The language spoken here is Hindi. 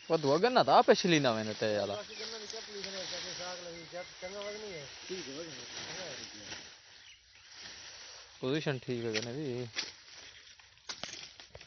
वो दुआ गन्ना था पिछली ना मैंने ते याला पोजीशन ठीक है गन्ने दी।